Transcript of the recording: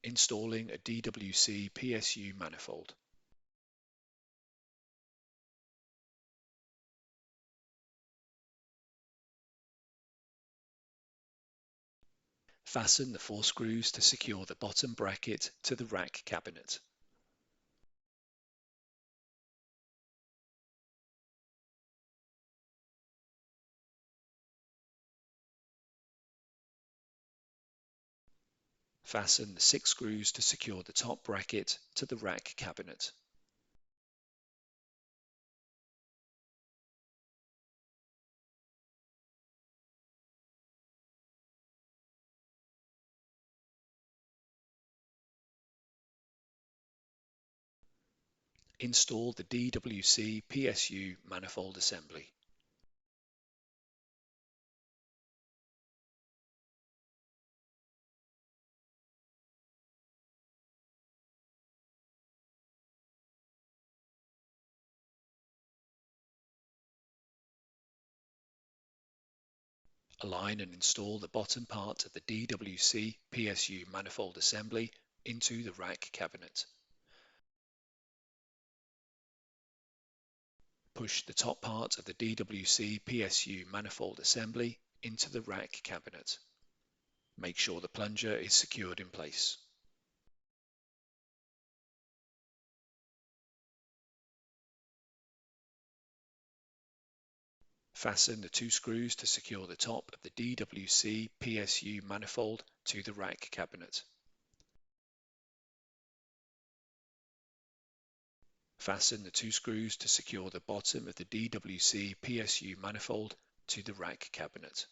Installing a DWC PSU manifold. Fasten the 4 screws to secure the bottom bracket to the rack cabinet. Fasten the 6 screws to secure the top bracket to the rack cabinet. Install the DWC PSU manifold assembly. Align and install the bottom part of the DWC PSU manifold assembly into the rack cabinet. Push the top part of the DWC PSU manifold assembly into the rack cabinet. Make sure the plunger is secured in place. Fasten the 2 screws to secure the top of the DWC PSU manifold to the rack cabinet. Fasten the 2 screws to secure the bottom of the DWC PSU manifold to the rack cabinet.